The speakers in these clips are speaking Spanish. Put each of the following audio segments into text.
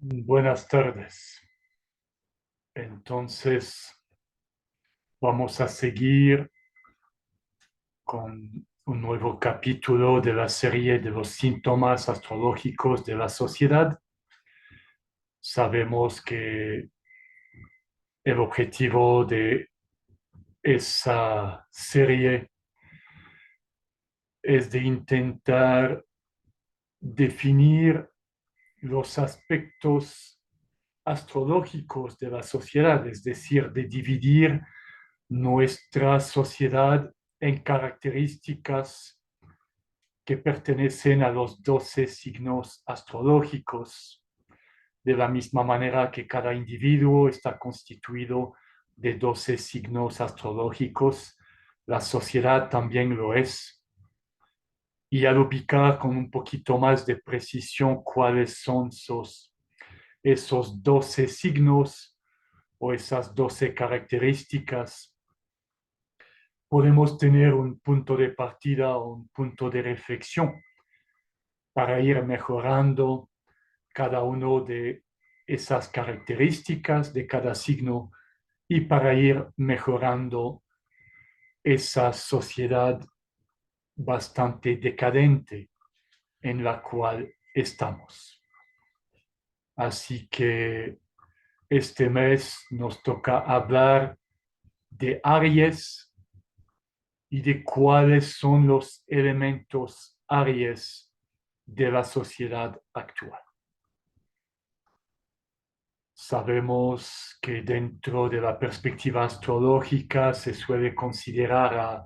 Buenas tardes. Entonces, vamos a seguir con un nuevo capítulo de la serie de los síntomas astrológicos de la sociedad. Sabemos que el objetivo de esa serie es de intentar definir los aspectos astrológicos de la sociedad, es decir, de dividir nuestra sociedad en características que pertenecen a los 12 signos astrológicos, de la misma manera que cada individuo está constituido de 12 signos astrológicos, la sociedad también lo es. Y al ubicar con un poquito más de precisión cuáles son esos 12 signos o esas 12 características, podemos tener un punto de partida o un punto de reflexión para ir mejorando cada uno de esas características de cada signo y para ir mejorando esa sociedad bastante decadente en la cual estamos. Así que este mes nos toca hablar de Aries y de cuáles son los elementos Aries de la sociedad actual. Sabemos que dentro de la perspectiva astrológica se suele considerar a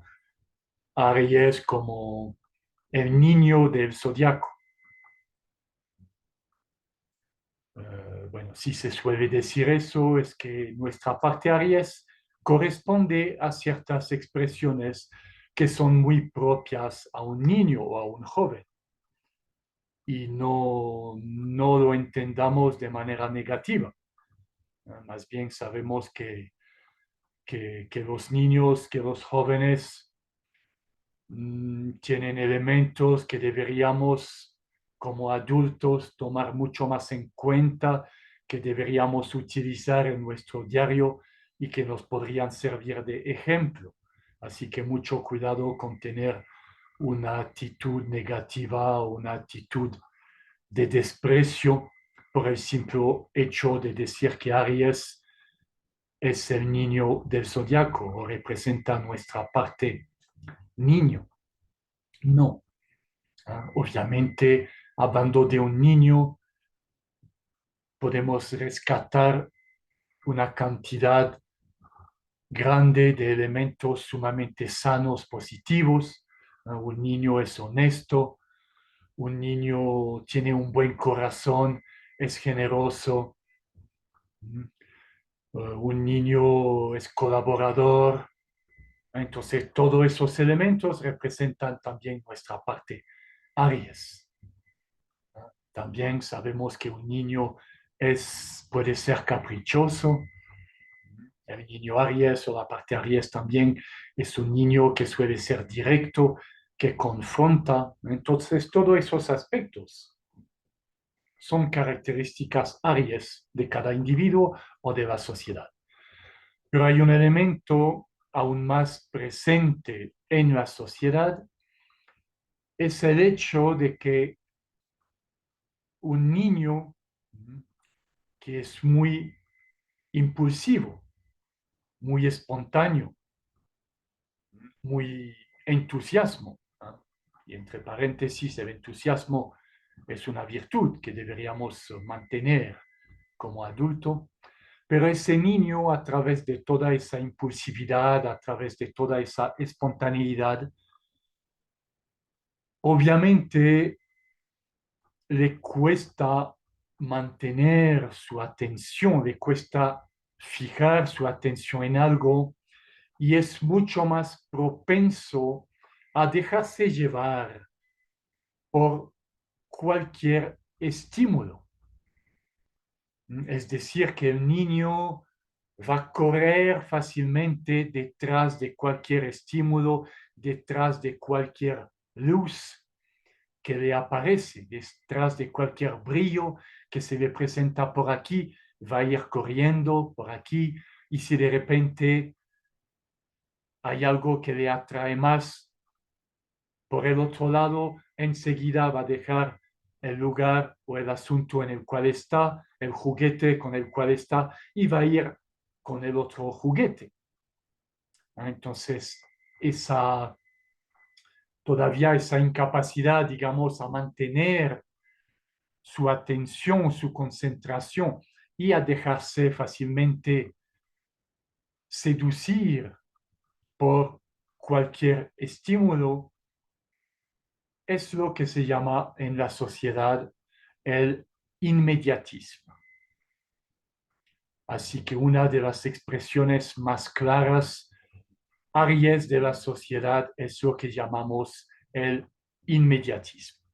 Aries como el niño del zodiaco. Bueno, si se suele decir eso, es que nuestra parte Aries corresponde a ciertas expresiones que son muy propias a un niño o a un joven. Y no lo entendamos de manera negativa. Más bien sabemos que los niños, que los jóvenes tienen elementos que deberíamos como adultos tomar mucho más en cuenta, que deberíamos utilizar en nuestro diario y que nos podrían servir de ejemplo. Así que mucho cuidado con tener una actitud negativa o una actitud de desprecio por el simple hecho de decir que Aries es el niño del zodiaco o representa nuestra parte niño. No. Obviamente, hablando de un niño, podemos rescatar una cantidad grande de elementos sumamente sanos, positivos. Un niño es honesto, un niño tiene un buen corazón, es generoso, un niño es colaborador. Entonces, todos esos elementos representan también nuestra parte Aries. También sabemos que un niño puede ser caprichoso. El niño Aries o la parte Aries también es un niño que suele ser directo, que confronta. Entonces, todos esos aspectos son características Aries de cada individuo o de la sociedad. Pero hay un elemento aún más presente en la sociedad, es el hecho de que un niño que es muy impulsivo, muy espontáneo, muy entusiasmo. ¿No? Y entre paréntesis, el entusiasmo es una virtud que deberíamos mantener como adulto, pero ese niño a través de toda esa impulsividad, a través de toda esa espontaneidad, obviamente le cuesta mantener su atención, le cuesta fijar su atención en algo y es mucho más propenso a dejarse llevar por cualquier estímulo. Es decir, que el niño va a correr fácilmente detrás de cualquier estímulo, detrás de cualquier luz que le aparece, detrás de cualquier brillo que se le presenta por aquí, va a ir corriendo por aquí, y si de repente hay algo que le atrae más por el otro lado, enseguida va a dejar el lugar o el asunto en el cual está, el juguete con el cual está, y va a ir con el otro juguete. Entonces, todavía esa incapacidad, digamos, a mantener su atención, su concentración y a dejarse fácilmente seducir por cualquier estímulo, es lo que se llama en la sociedad el inmediatismo. Así que una de las expresiones más claras, Aries, de la sociedad es lo que llamamos el inmediatismo.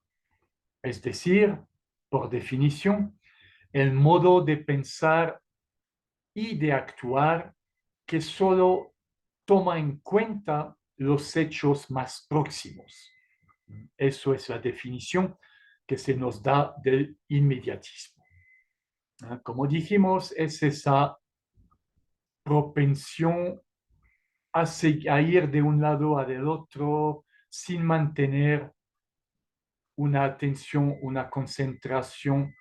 Es decir, por definición, el modo de pensar y de actuar que solo toma en cuenta los hechos más próximos. Eso es la definición que se nos da del inmediatismo. Como dijimos, es esa propensión a ir de un lado a del otro sin mantener una atención, una concentración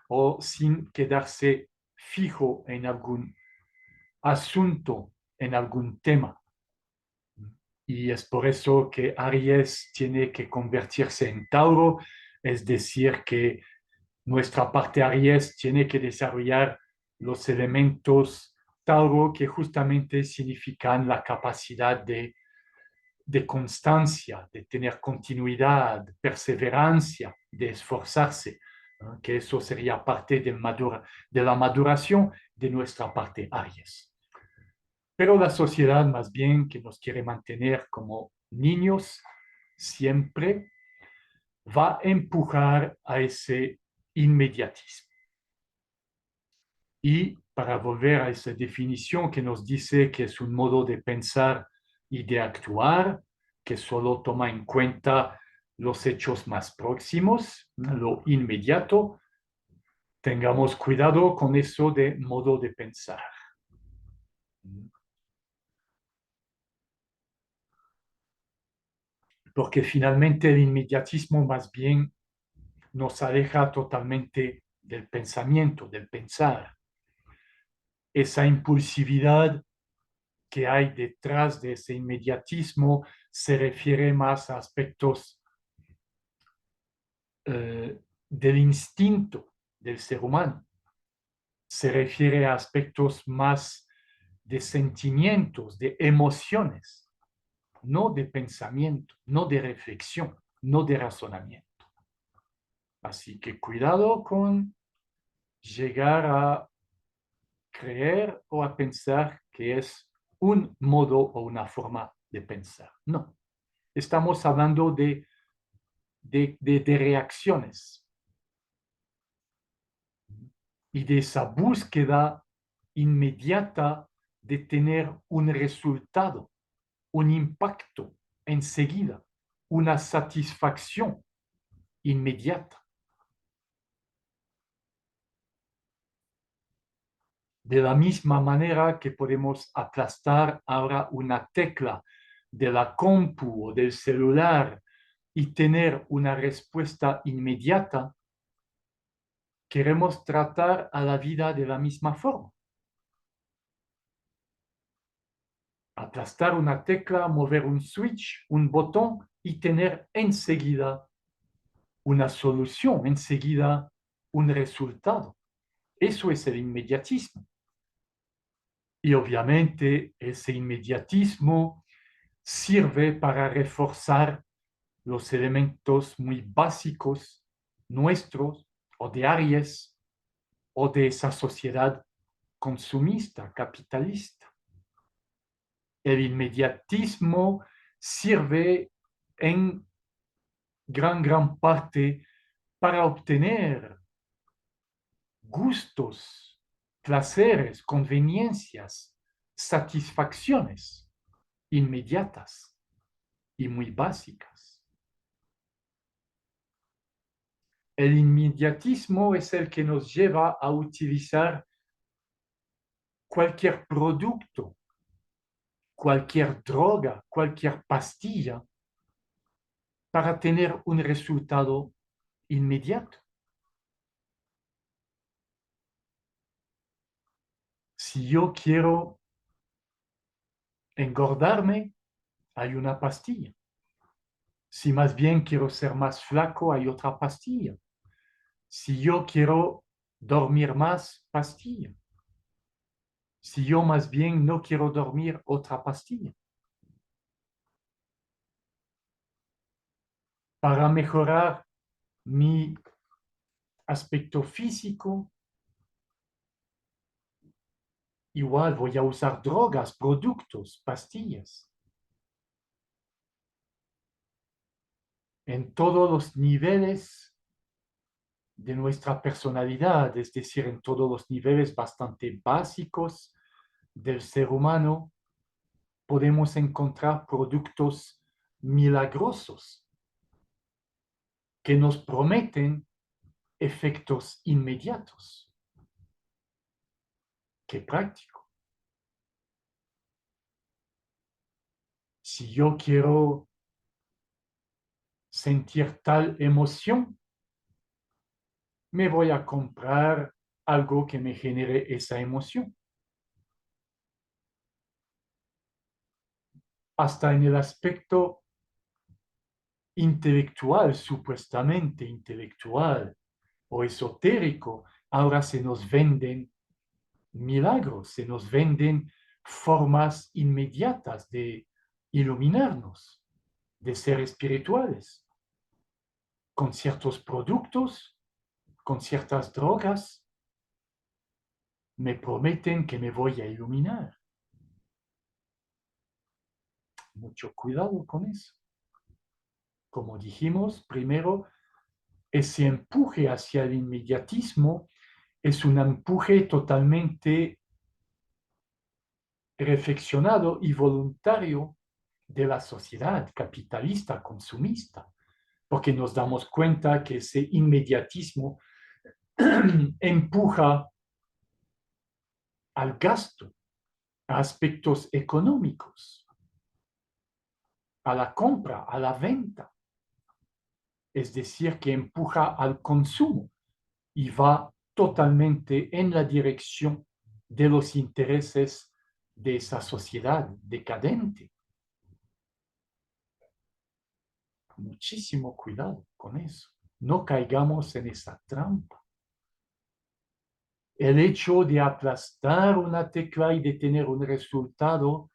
o sin quedarse fijo en algún asunto, en algún tema. Y es por eso que Aries tiene que convertirse en Tauro, es decir, que nuestra parte Aries tiene que desarrollar los elementos Tauro que justamente significan la capacidad de constancia, de tener continuidad, perseverancia, de esforzarse, ¿no? Que eso sería parte de la maduración de nuestra parte Aries. Pero la sociedad más bien que nos quiere mantener como niños siempre va a empujar a ese inmediatismo. Y para volver a esa definición que nos dice que es un modo de pensar y de actuar que solo toma en cuenta los hechos más próximos, lo inmediato, tengamos cuidado con eso de modo de pensar. Porque finalmente el inmediatismo más bien nos aleja totalmente del pensamiento, del pensar. Esa impulsividad que hay detrás de ese inmediatismo se refiere más a aspectos del instinto del ser humano. Se refiere a aspectos más de sentimientos, de emociones, no de pensamiento, no de reflexión, no de razonamiento. Así que cuidado con llegar a creer o a pensar que es un modo o una forma de pensar. No, estamos hablando de reacciones y de esa búsqueda inmediata de tener un resultado, un impacto enseguida, una satisfacción inmediata. De la misma manera que podemos aplastar ahora una tecla de la compu o del celular y tener una respuesta inmediata, queremos tratar a la vida de la misma forma. Aplastar una tecla, mover un switch, un botón y tener enseguida una solución, enseguida un resultado. Eso es el inmediatismo. Y obviamente ese inmediatismo sirve para reforzar los elementos muy básicos nuestros o de Aries o de esa sociedad consumista, capitalista. El inmediatismo sirve en gran parte para obtener gustos, placeres, conveniencias, satisfacciones inmediatas y muy básicas. El inmediatismo es el que nos lleva a utilizar cualquier producto, cualquier droga, cualquier pastilla para tener un resultado inmediato. Si yo quiero engordarme, hay una pastilla. Si más bien quiero ser más flaco, hay otra pastilla. Si yo quiero dormir más, pastilla. Si yo más bien no quiero dormir, otra pastilla. Para mejorar mi aspecto físico, igual voy a usar drogas, productos, pastillas. En todos los niveles de nuestra personalidad, es decir, en todos los niveles bastante básicos del ser humano, podemos encontrar productos milagrosos que nos prometen efectos inmediatos. Qué práctico. Si yo quiero sentir tal emoción, me voy a comprar algo que me genere esa emoción. Hasta en el aspecto intelectual, supuestamente intelectual o esotérico, ahora se nos venden milagros, se nos venden formas inmediatas de iluminarnos, de ser espirituales, con ciertos productos, con ciertas drogas, me prometen que me voy a iluminar. Mucho cuidado con eso. Como dijimos, primero, ese empuje hacia el inmediatismo es un empuje totalmente reflexionado y voluntario de la sociedad capitalista, consumista, porque nos damos cuenta que ese inmediatismo empuja al gasto, a aspectos económicos, a la compra, a la venta. Es decir, que empuja al consumo y va totalmente en la dirección de los intereses de esa sociedad decadente. Muchísimo cuidado con eso. No caigamos en esa trampa. El hecho de aplastar una tecla y de tener un resultado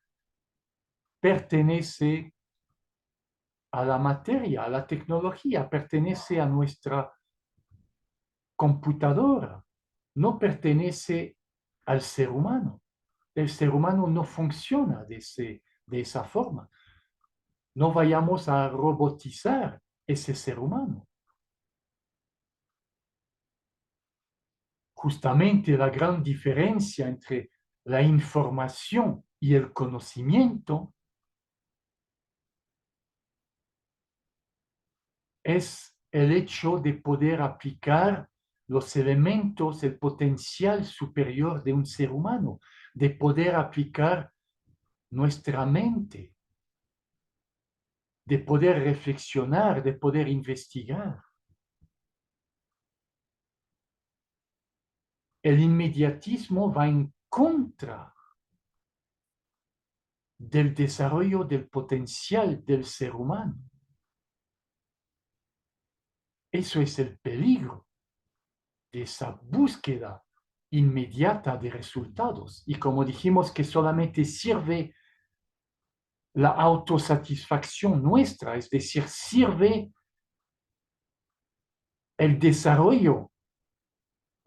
pertenece a la materia, a la tecnología, pertenece a nuestra computadora, no pertenece al ser humano. El ser humano no funciona de esa forma. No vayamos a robotizar ese ser humano. Justamente la gran diferencia entre la información y el conocimiento es el hecho de poder aplicar los elementos, el potencial superior de un ser humano, de poder aplicar nuestra mente, de poder reflexionar, de poder investigar. El inmediatismo va en contra del desarrollo del potencial del ser humano. Eso es el peligro de esa búsqueda inmediata de resultados. Y como dijimos que solamente sirve la autosatisfacción nuestra, es decir, sirve el desarrollo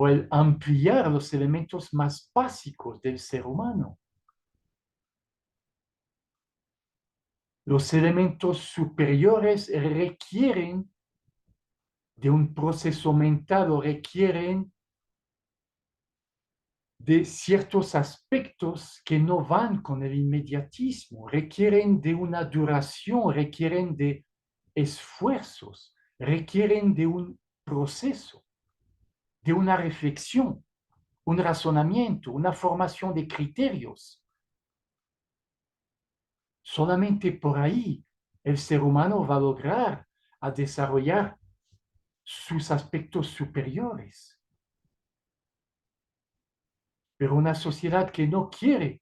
o el ampliar los elementos más básicos del ser humano. Los elementos superiores requieren de un proceso mental o requieren de ciertos aspectos que no van con el inmediatismo, requieren de una duración, requieren de esfuerzos, requieren de un proceso, de una reflexión, un razonamiento, una formación de criterios. Solamente por ahí el ser humano va a lograr a desarrollar sus aspectos superiores. Pero una sociedad que no quiere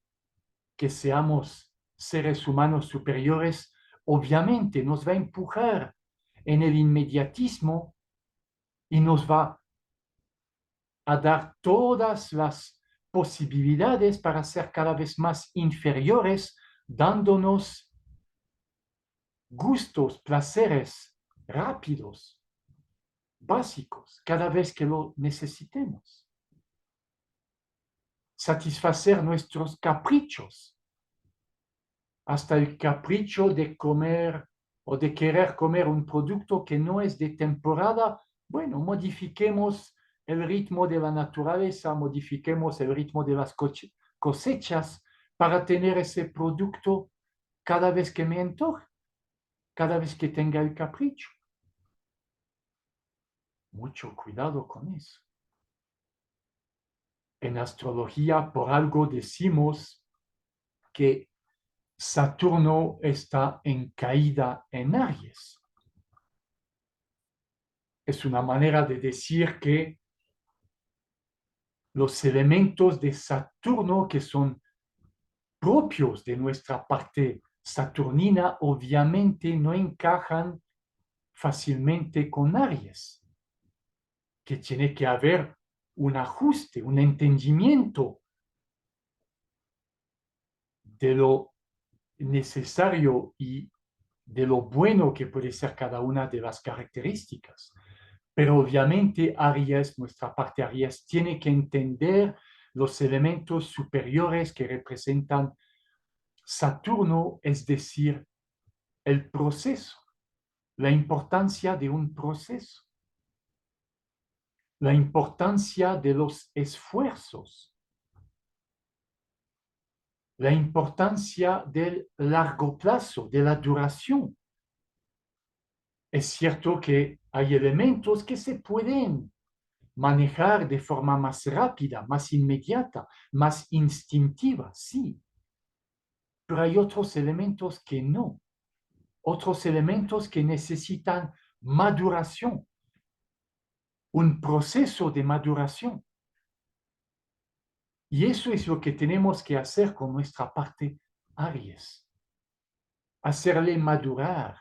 que seamos seres humanos superiores, obviamente nos va a empujar en el inmediatismo y nos va a dar todas las posibilidades para ser cada vez más inferiores, dándonos gustos, placeres rápidos, básicos, cada vez que lo necesitemos. Satisfacer nuestros caprichos, hasta el capricho de comer o de querer comer un producto que no es de temporada. Bueno, modifiquemos el ritmo de la naturaleza, modifiquemos el ritmo de las cosechas para tener ese producto cada vez que me antoje, cada vez que tenga el capricho. Mucho cuidado con eso. En astrología, por algo decimos que Saturno está en caída en Aries. Es una manera de decir que los elementos de Saturno que son propios de nuestra parte saturnina obviamente no encajan fácilmente con Aries, que tiene que haber un ajuste, un entendimiento de lo necesario y de lo bueno que puede ser cada una de las características. Pero obviamente Aries, nuestra parte Aries, tiene que entender los elementos superiores que representan Saturno, es decir, el proceso, la importancia de un proceso, la importancia de los esfuerzos, la importancia del largo plazo, de la duración. Es cierto que hay elementos que se pueden manejar de forma más rápida, más inmediata, más instintiva, sí. Pero hay otros elementos que no. Otros elementos que necesitan maduración, un proceso de maduración. Y eso es lo que tenemos que hacer con nuestra parte Aries. Hacerle madurar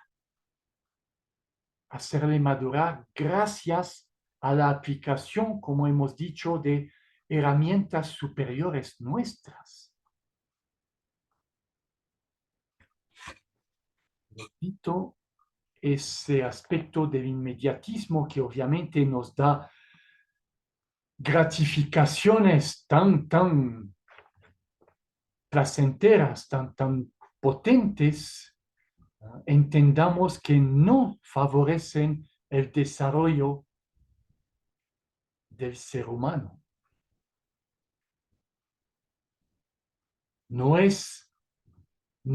gracias a la aplicación, como hemos dicho, de herramientas superiores nuestras. Repito, ese aspecto del inmediatismo que obviamente nos da gratificaciones tan placenteras, tan potentes, entendamos que no favorecen el desarrollo del ser humano. No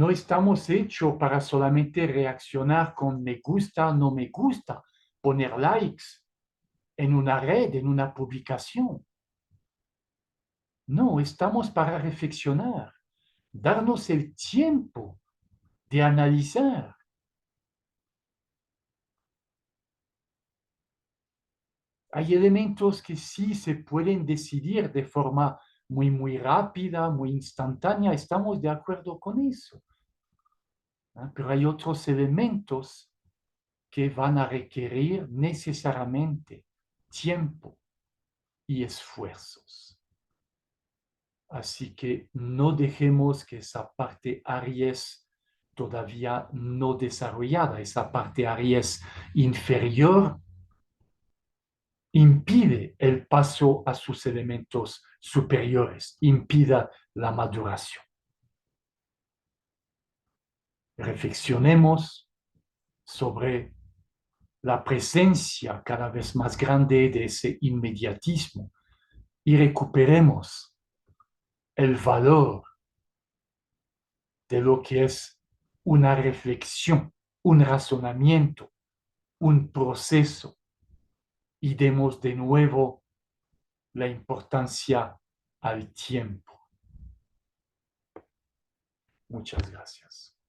estamos hechos para solamente reaccionar con me gusta, no me gusta, poner likes en una red, en una publicación. No, estamos para reflexionar, darnos el tiempo de analizar. Hay elementos que sí se pueden decidir de forma muy rápida, muy instantánea, estamos de acuerdo con eso. Pero hay otros elementos que van a requerir necesariamente tiempo y esfuerzos. Así que no dejemos que esa parte Aries todavía no desarrollada, esa parte Aries inferior, impide el paso a sus elementos superiores, impida la maduración. Reflexionemos sobre la presencia cada vez más grande de ese inmediatismo y recuperemos el valor de lo que es una reflexión, un razonamiento, un proceso y demos de nuevo la importancia al tiempo. Muchas gracias.